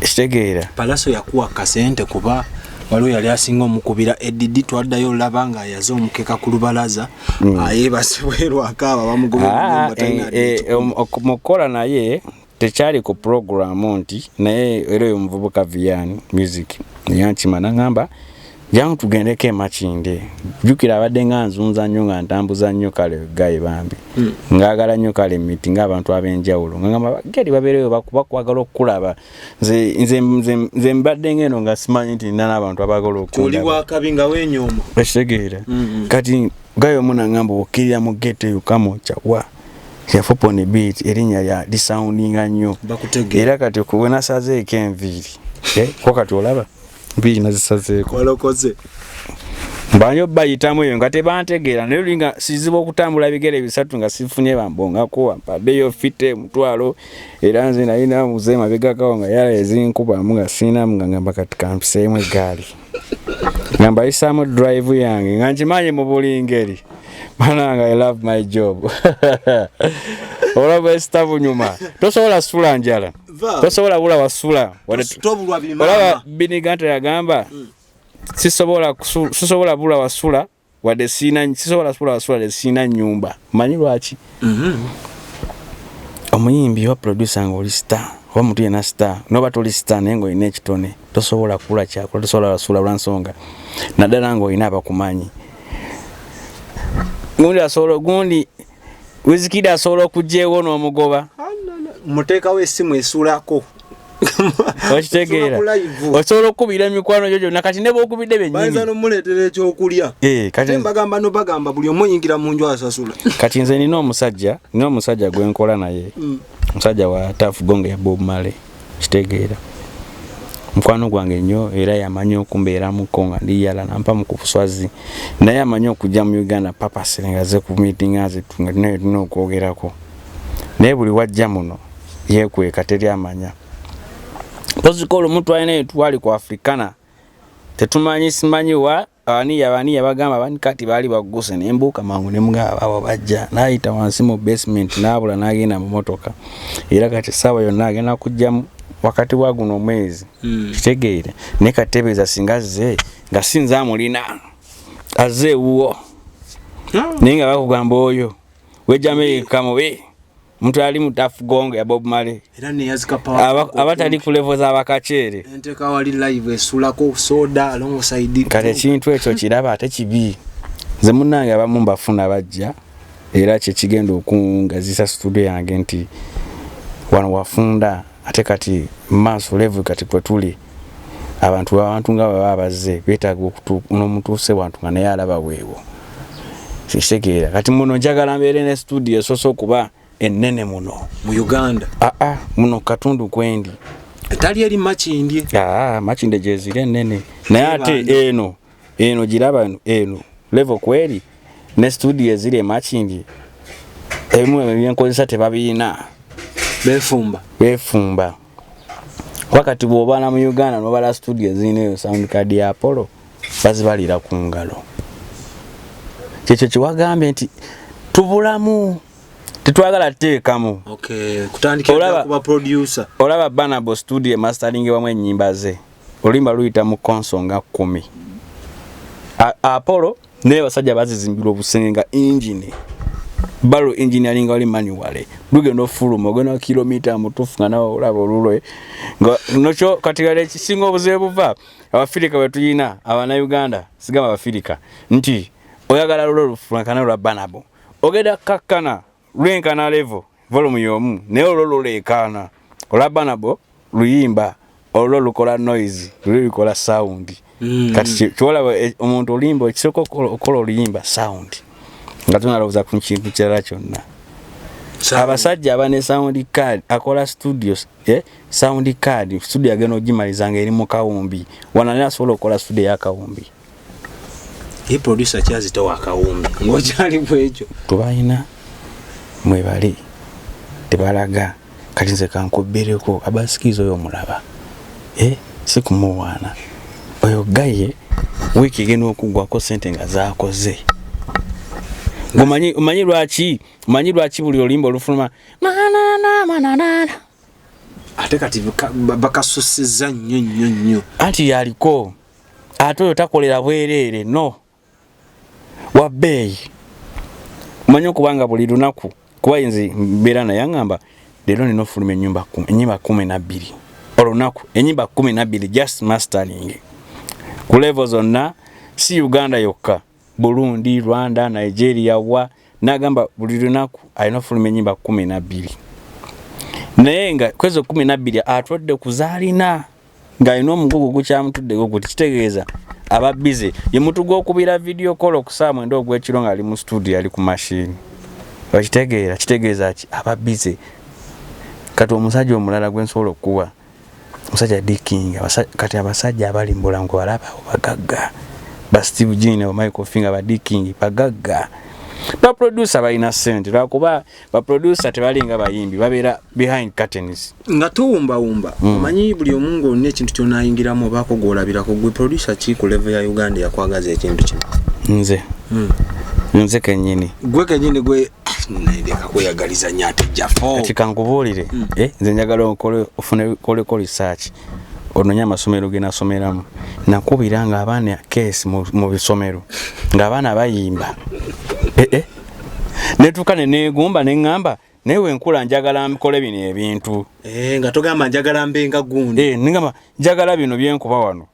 kitegeera Palaso yakuwa kasente kuba waliwo yali asinga omukubira edidi twaddayo labanga yazo omukeka ku lubalaza ayebasibwerwa akaba bamugobera mukola naye tekyali ku program nti naye era oyo omuvubuka Vian music yankimana ngamba jangu tugendeko emakinde jukira abadde nga nzunza nnyo nga ntambuza nnyo kale gaye bambi ngagala nnyo kale meeting abantu abenjawulo ngamba geri babereyo bakwagala okulaba nze mbadde ngeno nga simanyi nti nina n'abantu abagala okulaba tuli wakabinga wenyomo ekitegeera kati gaye omuna ngamba okirira mu ghetto yukamo chawa Jafo Pon Di Beat erinnya lya lisoundinga nnyo era kati kubona sazeeko enviiri ko kati olaba mbi nazisazeeko walokoze mbanyo bayitamu eyo nga tebantegeera naye linga sizibu okutambula bigere bisatu nga sifunye bambongako mpaddeyo fite mutwalo era nze nalina muze mabegakawo nga yala ezinkubamu nga siinamu nga ngamba kati kampiseemu eggaali ngamba yisaamu drive yange nga nkimanyi mu buli ngeri mananga I love my job olaba estavu nyuma tosobola sula njala tosobola bula wasula olaba binigante yagamba sisobola bula wasula wadde sisobola bula wasula wadde siina nyumba manyi lwaki omuyimbi wa producer nga oli star oba mutu yena star noba toli star naye ng'olina ekitone tosobola kula kyakula tosobola wasula lwansonga naddala ng'olina abakumanyi gundi Wizkid asobola okujjeewo n'omugoba muteekawo essimu esulako okitegeera osobola okukubira emikwano gyo gyonna kati ne bw'okubidde bennyini bayinza n'omuleetera ekyokulya kati mbagamba nobagamba buli omu oyingira mu nju asasula kati nze nina omusajja gwe nkola naye omusajja wa Tafu Gonga ya Bob Marley kitegeera mukwano gwange nnyo era yamanyi okumbeeramuko nga ndiyala nampa mu kuswazi naye amanyi okujja mu Uganda papa serengaze ku meeting azitunga naye tuna okwogerako naye buli wajja muno yeekweka teri amanya pozikola omuntu alina twali ku Africana tetumanyi simanyi wa abaniya bagamba bani kati baali baguse nembuuka mangu nemugaba abo bajja nayita wansi mu basement nabula nagenda mu motoka era kati saawa yonna agenda kujjamu wakati wa guno omwezi kitegeere ne katebeza singaze nga sinza mulina azze uwo ninga bakugamba oyo wejja Amerika mubi Mtu ali mutafu gongo ya Bob Marley. Era ne yazika power. Abatali ku level za bakachere. Enteka wali live esulako soda alongside. Kale kintu ekyo kiraba ate kibi. Nze munnange abamu mbafuna bajja era kye kigenda okungazisa studio yange nti wano wafunda ate kati maaso level kati kwetuli abantu nga baba bazze betaaga n'omutuuse wantu nga naye alaba weewo kitegeera kati muno njagala mbeere ne studio soso kuba ennene muno mu Uganda muno katundu kwendi etali eri Makindye Makindye gyezire ennene naye ate eno giraba eno level kweri ne studio eziri Makindye ebimu ebyenkozesa tebabiina befumba wakati bw'obaana mu Uganda n'obala studio zineyo sound card ya Apollo bazibalira ku ngalo kyekyo kiwagambye nti tubulamu tetwagala teekamu kutandikira kuba producer olaba Banabo studio mastering wamu ennyimba ze oluyimba luyita mu console nga 10 Apollo ne basajja bazizimbira obusenga engine balo engineering oli manual lugendo fuluma ogenda kilomita mutufu nga nawo olaba olulwe nga nocho katigale kisinga obuze buva abafirika wetuyina abana Uganda sigama abafirika nti oyagala lulo lufulakana lwa Banabo ogenda kakkana lwenkana level volume yomu ne ololo lekana ola Banabo luyimba ololo lukola noise lukola sound kati chola omuntu olimba ekisoko okola oluyimba sound nga tunaloza ku kintu kyera kyonna abasajja abane sound card akola studios sound card studio ageno ogimalizanga eri mu kawumbi wanalina asobola okola studio ya kawumbi producer kyazito wa kawumbi ngokyali bwekyo tubayina mwebali tebalaga kati nze kankubireko abasikizo yo mulaba sikumuwana oyo gaye wiki geno okugwako sente nga zaakoze umanyi lwaki buli olimba olufuluma manana ate kati bakasusiza nnyo anti yaliko ate oyo takolera bwereere no wabbeeyi umanyi okubanga buli lunaku kuba nze mbeera naye ngamba leero nina ofuluma ennyimba 12 olunaku ennyimba 12 just mastering ku level zonna si Uganda yokka Burundi, Rwanda, Nigeria wa nagamba buli lunaku alina ofuluma ennyimba 12 naye nga kwezo 12 atwadde kuzaalina nga alina omugugu gukyamutuddeko guti kitegeeza aba busy ye mutu gw'okubira video call okusaamu endo ogw'ekiro nga ali mu studio ali ku machine kitegeeza ki aba busy kati omusajja omulala gwensobola okuwa omusajja Dicking kati abasajja abali mbulango balaba bagagga ba Steve Gene wa Michael Finger ba Dicking bagagga ba producer balina sente lwakuba ba producer tebalinga bayimbi babeera behind curtains nga tuwumba manyi buli omungo ne ekintu kyonayingiramu bako golabira ko gwe producer ki ku level ya Uganda yakwagaza ekintu kino nze kenyini gwe naideka kweyagaliza nyate Jafo kati kankubuulire nze njagala ofune research ononya amasomero ge nasomeramu nakubiranga abaana case mu bisomero ng'abaana bayimba netukane negumba nengamba newe nkula njagala mkole bino ebintu nga togamba njagala mbenga gundi ningamba njagala bino byenkuba wano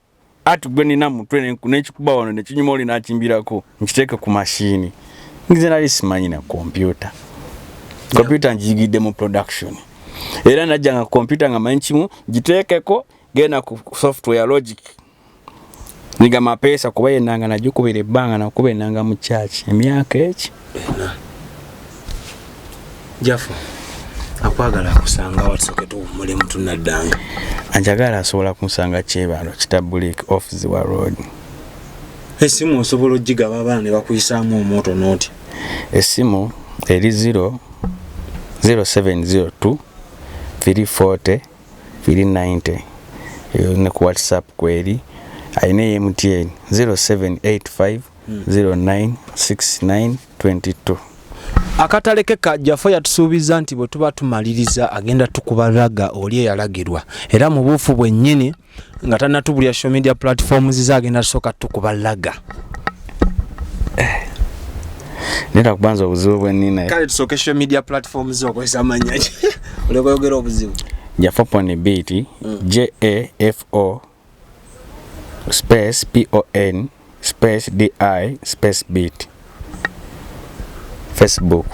ati gwe nina mutwe nekikuba wano nekinyuma oli nakimbirako nkiteeke ku mashini ngize nali simanyi na computer njigidde mu production era najja nga computer nga manyi kimu giteekeko genda ku software logic niga mapesa kuba yenanga najukubira ebbanga nakuba enanga mu church emyaka eki Jafo akwagala kusanga watsoke tu mulimu tunaddanga anjagala asobola kunsanga kyebalo kitabulike office wa road esimu osobola ogigaba abaana ne bakuyisaamu omoto noti esimu eri 0702 340 390 ne ku WhatsApp kweri aine MTN 0785 096922 akataleke ka Jafo yatusuubiza nti bwe tuba tumaliriza agenda tukubalaga oli eyalagirwa era mu buufu bwennyini nga tannatubulya social media platforms ze agenda soka tukubalaga Nenda kubanza obuzibu bwe nina. Kale tusoke social media platforms zo kwesa manya. Oleko yogera obuzibu. Jafo Pon Di Beat, JAFO space PON space DI space beat. Facebook.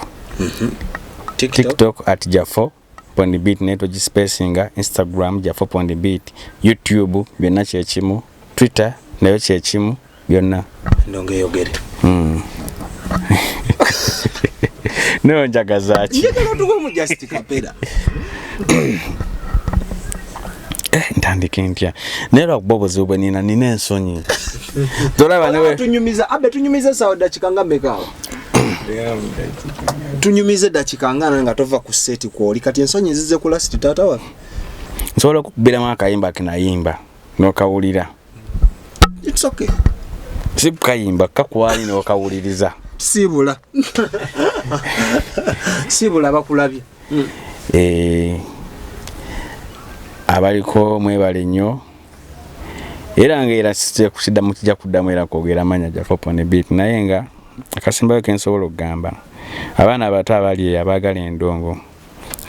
TikTok at Jafo Pon Di Beat neto gispacinga, Instagram Jafo Pon Di Beat, YouTube byonna kyekimu, Twitter nayo kyekimu byonna. Ndonge yogere. No njagazaaki. Njagala tuko mu just kapera. Ntandike ntya. Nero kubobozi bwe nina ensonyi. Tolaba newe. Tunyumiza sawa dakika ngambekawa. Tunyumize dakika ngana nga tova ku seti kwoli kati ensonyi zize ku last tata wa. Nsobola kukubira makayimba kinayimba nokawulira. It's okay. Sikayimba kakwali nokawuliriza. Sibula. Sibula bakulabye. Abaliko mwebale nnyo. Era ngera site kusida mukija kuddamu era kwogera manya Jafo Pon Di Beat naye nga akasimbayo kensobola okugamba. Abaana abato abali abagala endongo.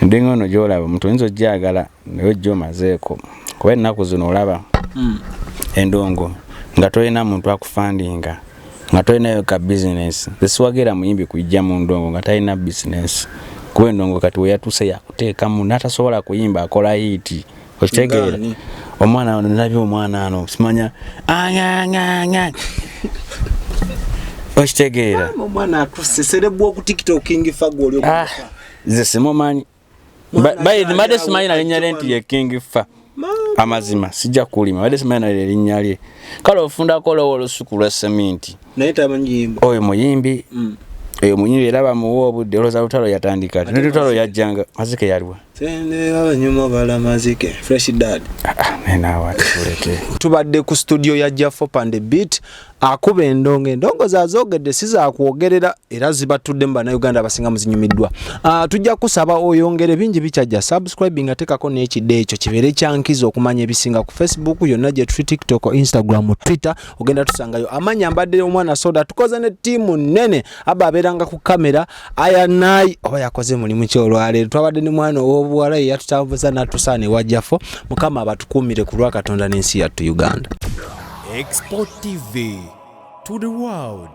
Ndingono gyolaba omuntu oyinza ojjagala naye jjo mazeeko. Kuba ennaku zino olaba endongo nga tolina muntu akufandinga. Nga tolinayo ka business. Tesiwagira muyimbi kujja mu ndongo nga talina business. Kuba endongo kati we yatuse yakuteeka mu natasobola kuyimba akola hiti. Okitegeera. Omwana nalabye omwana ano simanya okitegeera. Omwana akuseserebwa ku TikToking fago oli okufa. Ze simumanyi. Bade simanyi na linnya lenti ye King Fa. Amazima sijja kulima bade simanyi na linnya lye. Kale ofunda kola olusuku lwa cement. Naye tamanyimbo. Oyo muyimbi. Oyo muyimbi era bamuwa obudde oloza lutalo yatandika. Lutalo yajjanga mazike yaliwa. Sende abanyuma bala mazike fresh dad. Nena watuleke. Tubadde ku studio ya Jafo Pon Di Beat akuba endongo zazogedde siza akwogerera era zibatudde mbana Uganda abasinga muzinyumiddwa. Tujja kusaba oyongere bingi bikyajja subscribing atekako n'ekidde ekyo kibere kyankizo okumanya ebisinga ku Facebook yonna gye TikTok, Instagram, Twitter ogenda tusangayo amanya mbadde omwanasoda tukoze ne timu nene ababeranga ku kamera aya nai oba yakoze mulimu kyolwale twabadde ni mwana obuwala yatutambuza natusane wa Jafo mukama abatukumire ku lwa Katonda n'ensi yattu Uganda. XPOTV to the world.